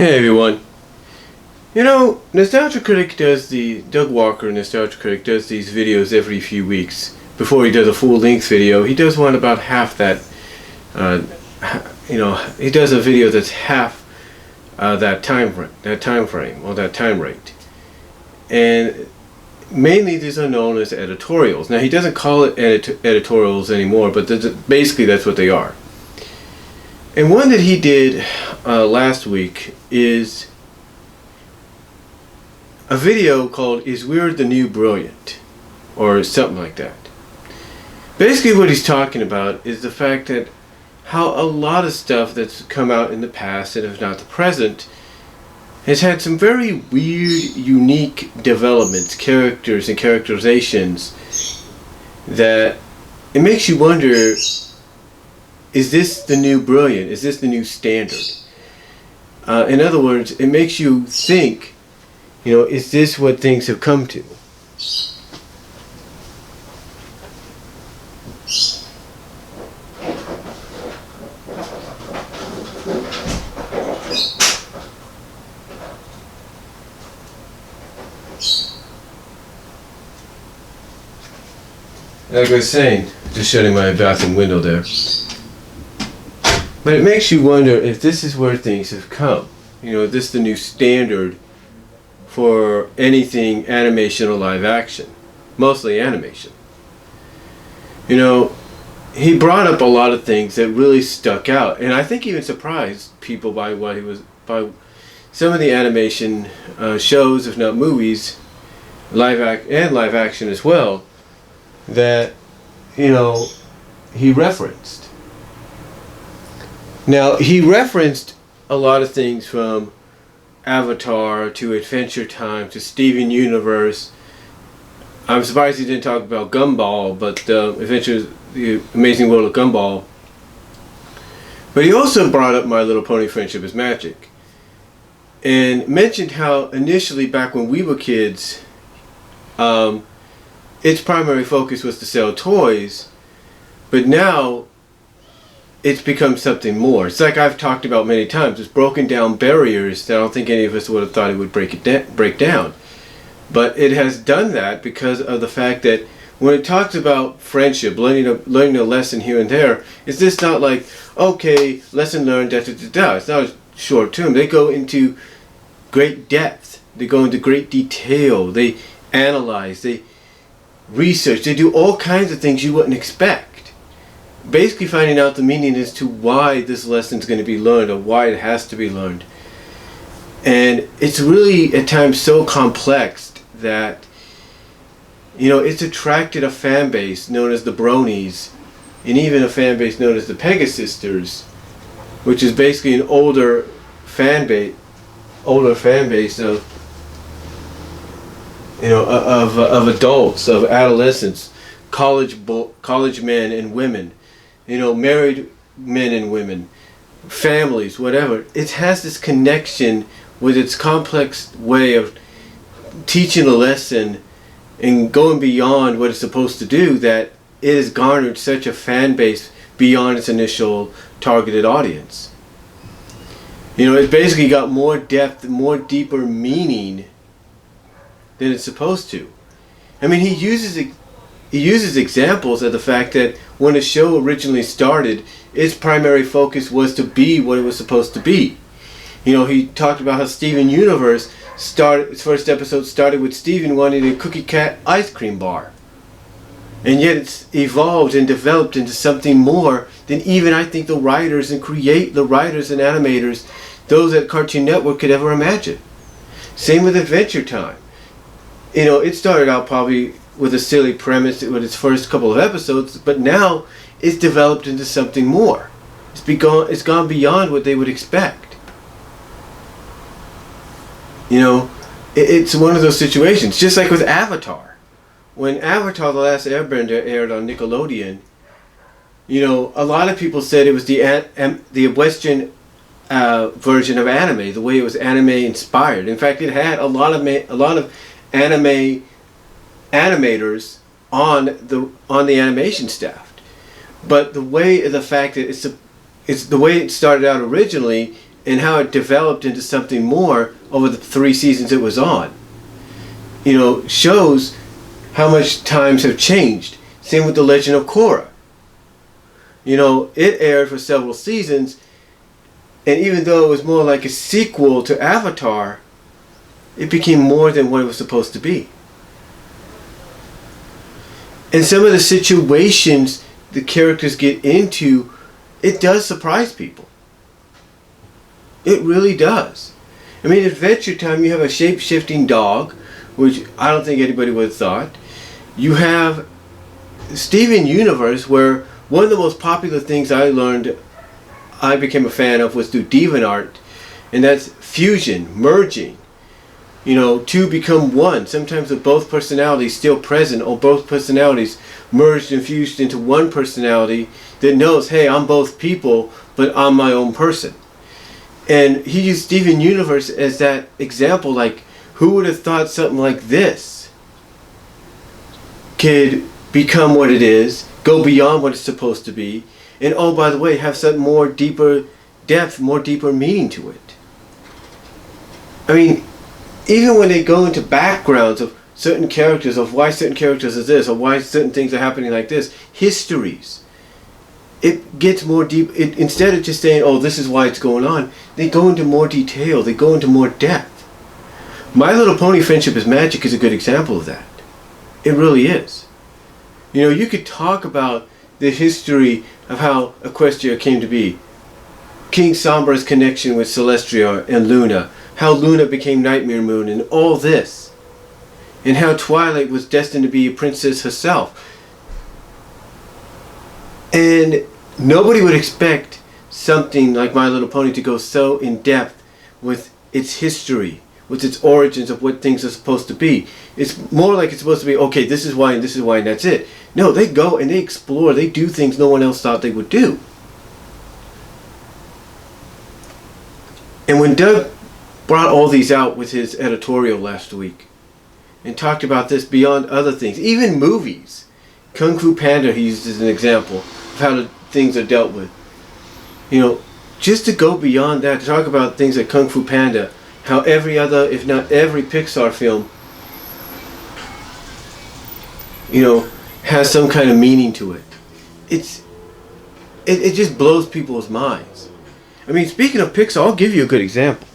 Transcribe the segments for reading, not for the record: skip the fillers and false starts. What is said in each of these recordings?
Hey everyone. Doug Walker, Nostalgia Critic, does these videos every few weeks. Before he does a full-length video, he does one about half that, he does a video that's half that time frame, or that time rate. And mainly these are known as editorials. Now he doesn't call it editorials anymore, but basically that's what they are. And one that he did last week is a video called "Is Weird the New Brilliant?" or something like that. Basically what he's talking about is the fact that how a lot of stuff that's come out in the past, and if not the present, has had some very weird, unique developments, characters and characterizations that it makes you wonder, is this the new brilliant? Is this the new standard? In other words, it makes you think, is this what things have come to? Like I was saying, just shutting my bathroom window there. But it makes you wonder if this is where things have come. Is this the new standard for anything animation or live action? Mostly animation. He brought up a lot of things that really stuck out, and I think even surprised people by some of the animation shows, if not movies, live action as well, that he referenced. Now, he referenced a lot of things from Avatar to Adventure Time to Steven Universe. I'm surprised he didn't talk about Gumball, but The Amazing World of Gumball. But he also brought up My Little Pony Friendship is Magic, and mentioned how initially, back when we were kids, its primary focus was to sell toys, but now it's become something more. It's like I've talked about many times. It's broken down barriers that I don't think any of us would have thought it would break down. But it has done that because of the fact that when it talks about friendship, learning a lesson here and there, it's just not like, okay, lesson learned, da da da da. It's not a short term. They go into great depth. They go into great detail. They analyze. They research. They do all kinds of things you wouldn't expect. Basically finding out the meaning as to why this lesson is going to be learned, or why it has to be learned. And it's really at times so complex that it's attracted a fan base known as the Bronies, and even a fan base known as the Pegasisters, which is basically an older fan base of of adults, of adolescents, college men and women, married men and women, families, whatever. It has this connection with its complex way of teaching a lesson and going beyond what it's supposed to do, that it has garnered such a fan base beyond its initial targeted audience. It's basically got more depth, more deeper meaning than it's supposed to. I mean, he uses examples of the fact that when a show originally started, its primary focus was to be what it was supposed to be. He talked about how Steven Universe its first episode started with Steven wanting a Cookie Cat ice cream bar. And yet it's evolved and developed into something more than even I think the writers and animators, those at Cartoon Network, could ever imagine. Same with Adventure Time. It started out probably with a silly premise with its first couple of episodes, but now it's developed into something more. It's gone beyond what they would expect. It's one of those situations, just like with Avatar. When Avatar: The Last Airbender aired on Nickelodeon, a lot of people said it was the Western version of anime, the way it was anime inspired. In fact, it had a lot of anime animators on the animation staff. But the fact that it's the way it started out originally, and how it developed into something more over the 3 seasons it was on, you know, shows how much times have changed. Same with The Legend of Korra. You know, it aired for several seasons, and even though it was more like a sequel to Avatar, it became more than what it was supposed to be. And some of the situations the characters get into, it does surprise people. It really does. I mean, Adventure Time, you have a shape-shifting dog, which I don't think anybody would have thought. You have Steven Universe, where one of the most popular things I became a fan of was through DeviantArt, and that's fusion, merging. You know, two become one. Sometimes with both personalities still present, or both personalities merged and fused into one personality that knows, hey, I'm both people, but I'm my own person. And he used Steven Universe as that example, like, who would have thought something like this could become what it is, go beyond what it's supposed to be, and oh, by the way, have some more deeper depth, more deeper meaning to it. I mean, even when they go into backgrounds of certain characters, of why certain characters are this, or why certain things are happening like this, histories, it gets more deep. Instead of just saying, oh, this is why it's going on, they go into more detail, they go into more depth. My Little Pony Friendship is Magic is a good example of that. It really is. You know, you could talk about the history of how Equestria came to be. King Sombra's connection with Celestia and Luna, how Luna became Nightmare Moon, and all this. And how Twilight was destined to be a princess herself. And nobody would expect something like My Little Pony to go so in depth with its history, with its origins of what things are supposed to be. It's more like it's supposed to be, okay, this is why and this is why and that's it. No, they go and they explore, they do things no one else thought they would do. And when Doug brought all these out with his editorial last week and talked about this beyond other things, even movies, Kung Fu Panda he used as an example of how the things are dealt with. You know, just to go beyond that, to talk about things like Kung Fu Panda, how every other, if not every Pixar film, you know, has some kind of meaning to it. It just blows people's minds. I mean, speaking of Pixar, I'll give you a good example.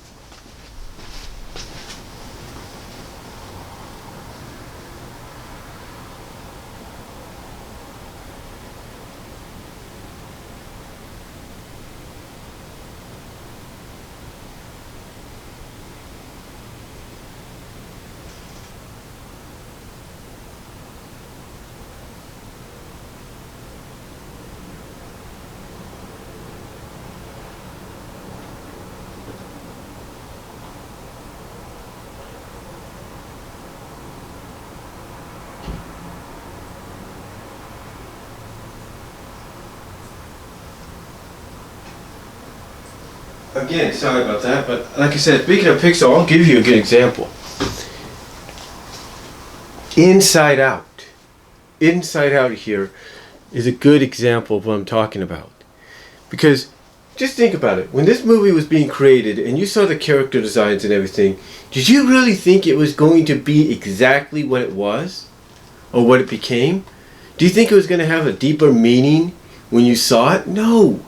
Again, sorry about that, but like I said, speaking of Pixar, I'll give you a good example. Inside Out. Inside Out here is a good example of what I'm talking about. Because, just think about it. When this movie was being created and you saw the character designs and everything, did you really think it was going to be exactly what it was? Or what it became? Do you think it was going to have a deeper meaning when you saw it? No.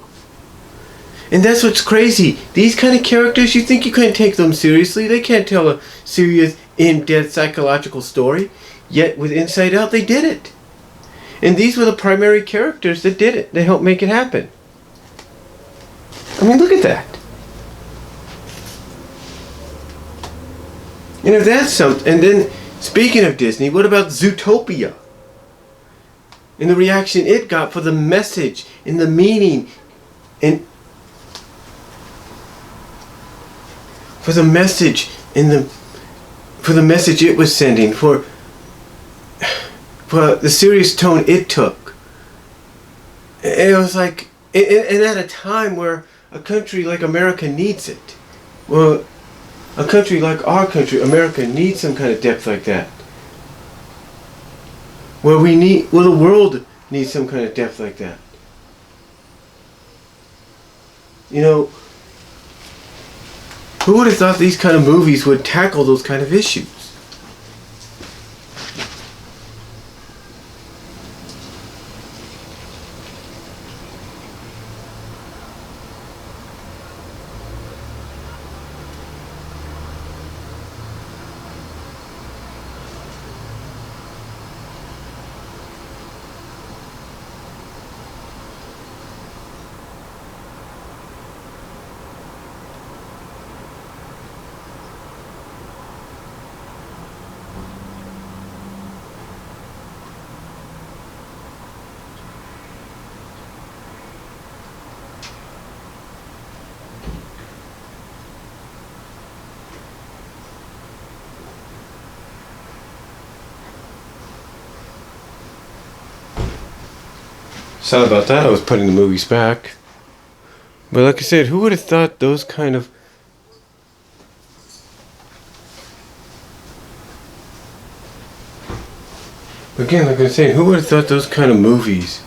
And that's what's crazy. These kind of characters, you think you couldn't take them seriously. They can't tell a serious, in-depth psychological story. Yet with Inside Out, they did it. And these were the primary characters that did it. They helped make it happen. I mean, look at that. And if that's something, and then speaking of Disney, what about Zootopia? And the reaction it got for the message and the meaning and for the message it was sending, for the serious tone it took. And it was like, and at a time where a country like America needs it. Well, a country like our country, America, needs some kind of depth like that. Where the world needs some kind of depth like that. You know, Who would have thought these kind of movies would tackle those kind of issues? Sorry about that, I was putting the movies back. But like I said, who would have thought those kind of... Again, like I was saying, who would have thought those kind of movies...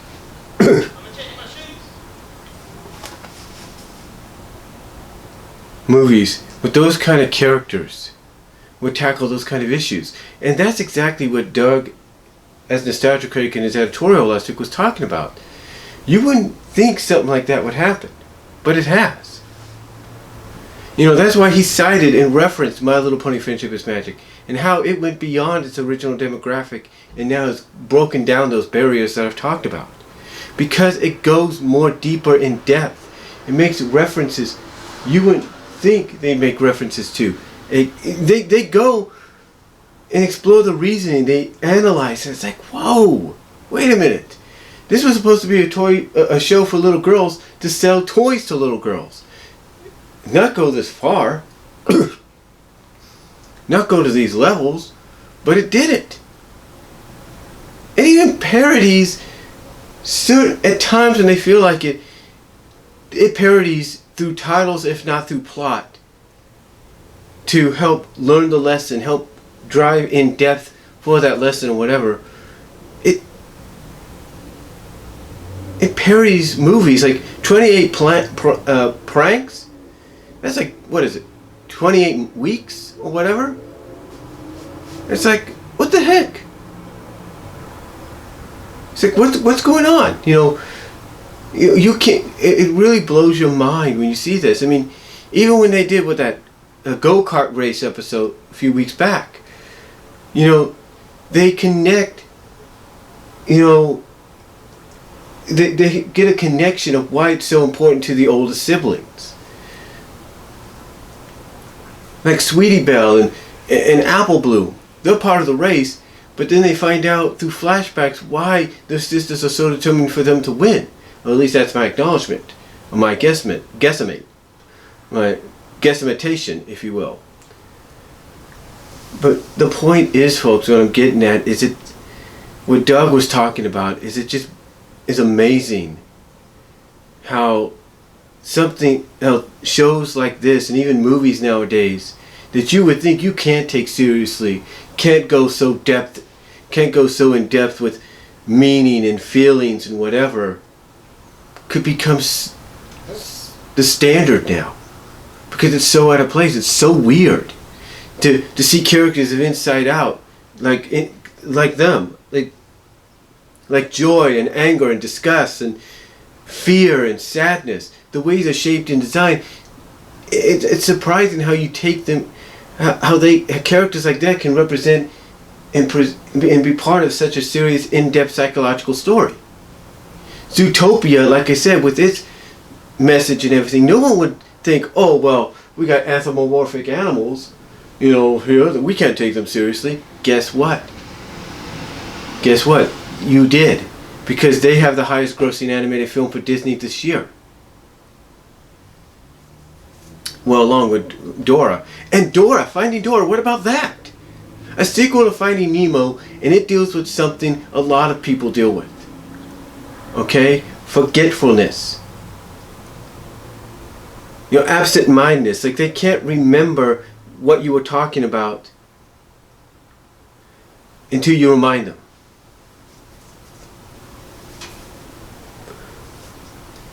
movies with those kind of characters would tackle those kind of issues? And that's exactly what Doug, as Nostalgia Critic in his editorial last week, was talking about. You wouldn't think something like that would happen, but it has. You know, that's why he cited and referenced My Little Pony Friendship is Magic, and how it went beyond its original demographic and now has broken down those barriers that I've talked about. Because it goes more deeper in depth. It makes references you wouldn't think they make references to. They go and explore the reasoning, they analyze it. It's like, whoa, wait a minute. This was supposed to be a show for little girls to sell toys to little girls. Not go this far. Not go to these levels. But it did it. It even parodies, at times when they feel like it, it parodies through titles, if not through plot, to help learn the lesson, help drive in depth for that lesson or whatever. It parodies movies like 28 Pranks. That's like, what is it, 28 weeks or whatever? It's like, what the heck? It's like, what's going on? You know, you can't, it really blows your mind when you see this. I mean, even when they did with that go-kart race episode a few weeks back, you know, they connect, you know, they get a connection of why it's so important to the older siblings. Like Sweetie Belle and Apple Bloom, they're part of the race, but then they find out through flashbacks why their sisters are so determined for them to win. Or at least that's my acknowledgement, or my guesstimation, if you will. But the point is, folks, what I'm getting at is what Doug was talking about is it just is amazing how shows like this and even movies nowadays that you would think you can't take seriously, can't go so in depth with meaning and feelings and whatever, could become the standard now, because it's so out of place. It's so weird to see characters of Inside Out like them, like joy and anger and disgust and fear and sadness. The ways they're shaped and designed, it's surprising how you take them, how characters like that can represent and be part of such a serious, in-depth psychological story. Zootopia, like I said, with its message and everything, no one would think, oh, well, we got anthropomorphic animals, you know, here, that we can't take them seriously. Guess what? Guess what? You did. Because they have the highest grossing animated film for Disney this year. Well, along with Dora. And Dora, Finding Dora, what about that? A sequel to Finding Nemo, and it deals with something a lot of people deal with. Okay? Forgetfulness. You know, absent-mindedness. Like they can't remember what you were talking about until you remind them.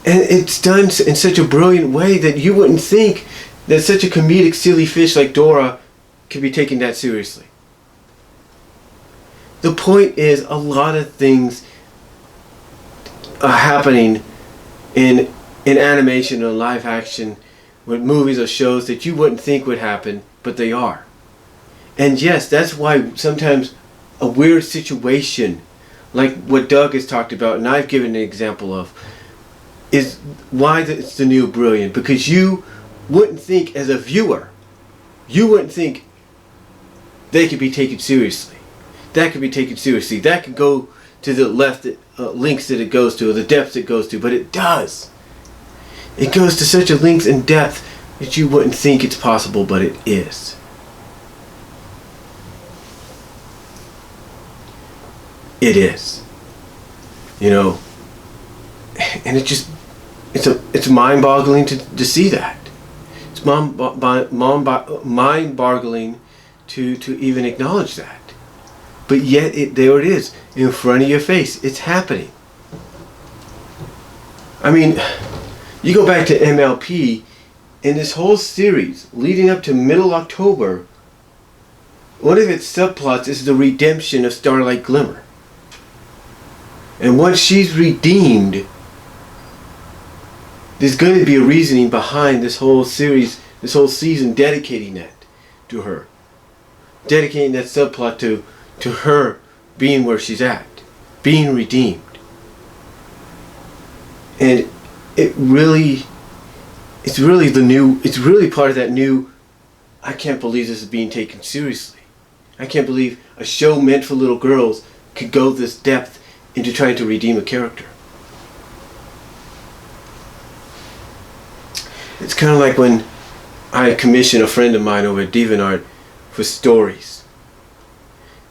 And it's done in such a brilliant way that you wouldn't think that such a comedic, silly fish like Dora can be taken that seriously. The point is, a lot of things are happening in animation or live action with movies or shows that you wouldn't think would happen, but they are. And yes, that's why sometimes a weird situation, like what Doug has talked about, and I've given an example of, is why it's the new brilliant. Because you wouldn't think, as a viewer, you wouldn't think they could be taken seriously. That could be taken seriously. That could go to the left links that it goes to, or the depths it goes to, but it does. It goes to such a length and depth that you wouldn't think it's possible, but it is. It is. You know, and it's mind-boggling to see that. It's mind-boggling to even acknowledge that. But yet, there it is, in front of your face. It's happening. I mean, you go back to MLP, in this whole series, leading up to middle October, one of its subplots is the redemption of Starlight Glimmer. And once she's redeemed, there's going to be a reasoning behind this whole series, this whole season, dedicating that to her. Dedicating that subplot to her being where she's at, being redeemed. And it's really part of that new, I can't believe this is being taken seriously. I can't believe a show meant for little girls could go this depth into trying to redeem a character. It's kind of like when I commission a friend of mine over at DeviantArt for stories.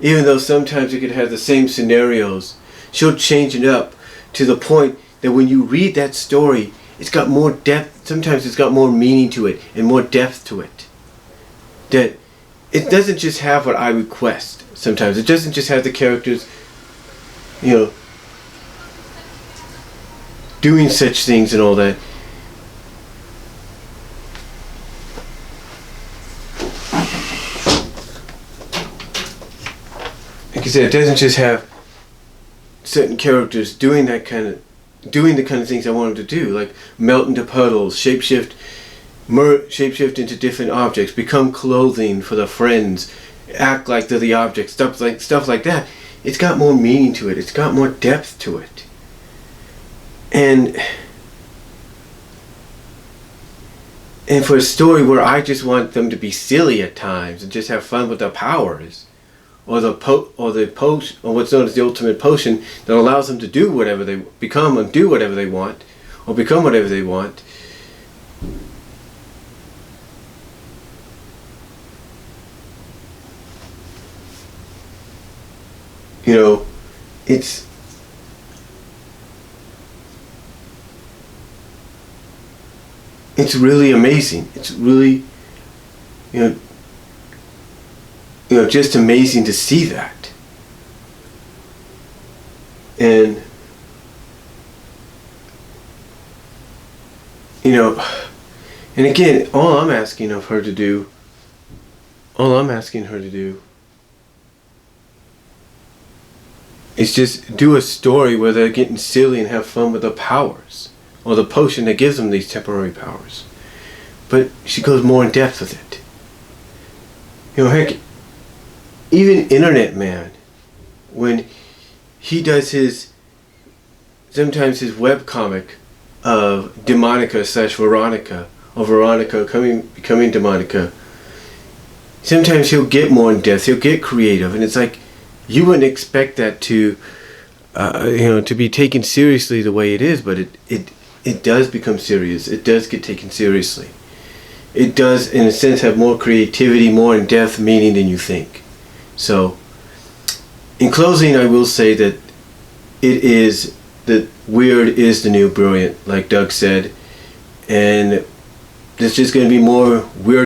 Even though sometimes it could have the same scenarios, she'll change it up to the point that when you read that story, it's got more depth. Sometimes it's got more meaning to it and more depth to it. That it doesn't just have what I request. Sometimes it doesn't just have the characters, you know, doing such things and all that. Like I said, it doesn't just have certain characters doing the kind of things I want them to do, like melt into puddles, shapeshift into different objects, become clothing for the friends, act like they're the objects, stuff like that. It's got more meaning to it. It's got more depth to it. And for a story where I just want them to be silly at times and just have fun with their powers, or what's known as the ultimate potion that allows them to do whatever they become and do whatever they want, or become whatever they want. You know, it's really amazing. It's really, you know, just amazing to see that. And, you know, and again, all I'm asking her to do is just do a story where they're getting silly and have fun with their powers, or the potion that gives them these temporary powers. But she goes more in depth with it. You know, heck, even Internet Man, when he does sometimes his webcomic of Demonica / Veronica, or Veronica becoming Demonica, sometimes he'll get more in depth, he'll get creative, and it's like, you wouldn't expect that to be taken seriously the way it is, but it does become serious. It does get taken seriously. It does, in a sense, have more creativity, more in-depth meaning than you think. So, in closing, I will say that weird is the new brilliant, like Doug said, and there's just going to be more weird